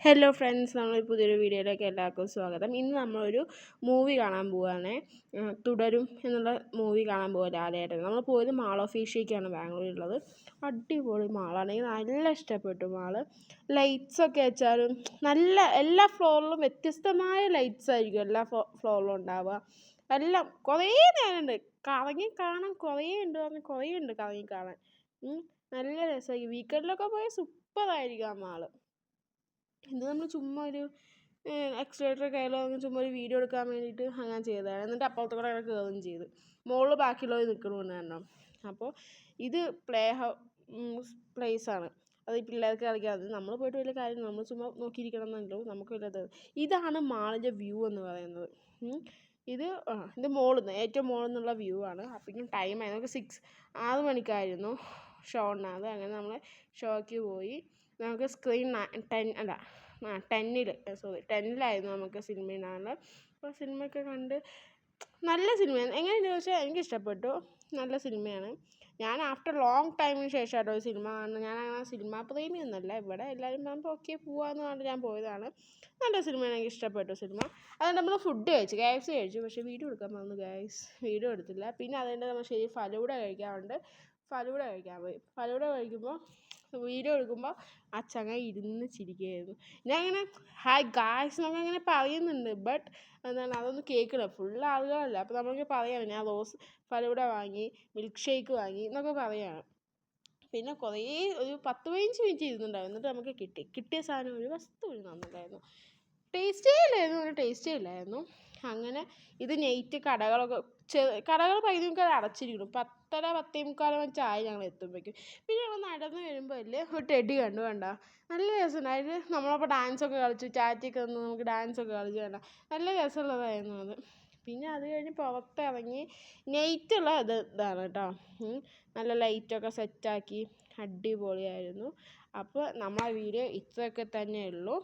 Hello friends, നമ്മൾ പുതിയൊരു വീഡിയോയിലേക്ക് എല്ലാവർക്കും സ്വാഗതം. ഇന്ന് നമ്മളൊരു മൂവി കാണാൻ പോവുകയാണ്. തുടരും എന്നുള്ള മൂവി കാണാൻ പോവുക ലാലേട്ടൻ. നമ്മൾ പോയത് മാൾ ഓഫ് ഏഷ്യയ്ക്കാണ് ബാംഗ്ലൂരിലുള്ളത്. അടിപൊളി മാളാണ്, എനിക്ക് നല്ല ഇഷ്ടപ്പെട്ടു മാള്. ലൈറ്റ്സൊക്കെ വെച്ചാലും നല്ല, എല്ലാ ഫ്ലോറിലും വ്യത്യസ്തമായ ലൈറ്റ്സ് ആയിരിക്കും എല്ലാ ഫ്ലോറിലും ഉണ്ടാവുക. എല്ലാം കുറേ നേരമുണ്ട് കറങ്ങി കാണാൻ, കുറേ ഉണ്ട് കറങ്ങി കാണാൻ. നല്ല രസമായിരിക്കും. വീക്കെൻഡിലൊക്കെ പോയാൽ സൂപ്പറായിരിക്കും ആ മാള്. ഇത് നമ്മൾ ചുമ്മാ ഒരു എക്സിലേറ്റർ കയ്യിൽ ചുമ്മാ ഒരു വീഡിയോ എടുക്കാൻ വേണ്ടിയിട്ട് അങ്ങനെ ചെയ്തതാണ്. എന്നിട്ട് അപ്പുറത്ത് കൂടെ അങ്ങനെ കയറുകയും ചെയ്ത് മുകളിൽ ബാക്കിയുള്ളവർ നിൽക്കണമെന്ന് കാരണം. അപ്പോൾ ഇത് പ്ലേസാണ്. അത് ഈ പിള്ളേർക്ക് കളിക്കാതെ നമ്മൾ പോയിട്ട് വലിയ കാര്യം, നമ്മൾ ചുമ്മാ നോക്കിയിരിക്കണം എന്നല്ലോ നമുക്ക് വലുത്. ഇതാണ് മാളിൻ്റെ വ്യൂ എന്ന് പറയുന്നത്. ഇത് മുകളിൽ നിന്ന്, ഏറ്റവും മുകളിൽ നിന്നുള്ള വ്യൂ ആണ്. അപ്പോഴേക്കും ടൈമായി, നമുക്ക് 6 മണിക്കായിരുന്നു ഷോ ഉണ്ടാകുന്നത്. അങ്ങനെ നമ്മൾ ഷോയ്ക്ക് പോയി. നമുക്ക് സ്ക്രീൻ 10-ലായിരുന്നു നമുക്ക് സിനിമ കാണുന്നത്. അപ്പോൾ സിനിമയൊക്കെ കണ്ട് നല്ല സിനിമയാണ്. എങ്ങനെയുണ്ടെന്ന് ചോദിച്ചാൽ എനിക്ക് ഇഷ്ടപ്പെട്ടു. നല്ല സിനിമയാണ്. ഞാൻ ആഫ്റ്റർ ലോങ് ടൈമിന് ശേഷമായിട്ടോ ഒരു സിനിമ കാണുന്നത്. ഞാൻ അങ്ങനെ സിനിമാ പ്രേമിയൊന്നുമല്ല. ഇവിടെ എല്ലാവരും പറയുമ്പോൾ ഓക്കെ പോവാമെന്ന് പറഞ്ഞിട്ട് ഞാൻ പോയതാണ്. നല്ല സിനിമയാണ്, എനിക്ക് ഇഷ്ടപ്പെട്ടു സിനിമ. അതുകൊണ്ട് നമ്മൾ ഫുഡ് കഴിച്ചു, KFC കഴിച്ചു. പക്ഷേ വീഡിയോ എടുക്കാൻ പറഞ്ഞു ഗൈസ്, വീഡിയോ എടുത്തില്ല. പിന്നെ അതുകൊണ്ട് നമ്മൾ ഫലൂഡ കഴിക്കാറുണ്ട്. ഫലൂഡ കഴിക്കാൻ പോയി. ഫലൂഡ കഴിക്കുമ്പോൾ വീഡിയോ എടുക്കുമ്പോൾ ആ ചങ്ങായി ഇരുന്ന് ചിരിക്കുകയായിരുന്നു. ഞാൻ ഇങ്ങനെ ഹായ് ഗായ്സ് എന്നൊക്കെ ഇങ്ങനെ പറയുന്നുണ്ട്, ബട്ട് എന്താണ് അതൊന്നും കേൾക്കില്ല, ഫുൾ ആളുകളല്ല. അപ്പോൾ നമ്മൾക്ക് പറയാം ഞാൻ ഫലൂഡ വാങ്ങി, മിൽക്ക് ഷേക്ക് വാങ്ങി എന്നൊക്കെ പറയുകയാണ്. പിന്നെ ഒരു 10-15 മിനിറ്റ് ഇരുന്നുണ്ടായിരുന്നു. എന്നിട്ട് നമുക്ക് കിട്ടിയ സാധനം ഒരു വസ്തു നന്നില്ലായിരുന്നു. ടേസ്റ്റേ ഇല്ലായിരുന്നു. അങ്ങനെ ഇത് നൈറ്റ് കടകൾ 11 അടച്ചിരിക്കുന്നു. 10:30-10:45 വെച്ചായി ഞങ്ങൾ എത്തുമ്പോഴേക്കും. പിന്നെ ഞങ്ങൾ നടന്ന് വരുമ്പോൾ അല്ലേ ഒരു ടെഡി കണ്ട നല്ല രസമുണ്ട്. നമ്മളപ്പോൾ ഡാൻസൊക്കെ കളിച്ചു, ചാറ്റിയൊക്കെ നിന്ന് നമുക്ക് ഡാൻസൊക്കെ കളിച്ചു കണ്ട നല്ല രസമുള്ളതായിരുന്നു അത്. പിന്നെ അത് കഴിഞ്ഞ് പുറത്തിറങ്ങി നൈറ്റുള്ള ഇതാണ് കേട്ടോ. നല്ല ലൈറ്റൊക്കെ സെറ്റാക്കി അടിപൊളിയായിരുന്നു. അപ്പോൾ നമ്മളെ വീഡിയോ ഇത്രയൊക്കെ തന്നെയുള്ളൂ.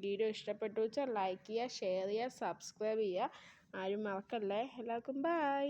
വീഡിയോ ഇഷ്ടപ്പെട്ടു വെച്ചാൽ ലൈക്ക് ചെയ്യുക, ഷെയർ ചെയ്യുക, സബ്സ്ക്രൈബ് ചെയ്യുക. ആരും മറക്കല്ലേ. എല്ലാവർക്കും ബൈ.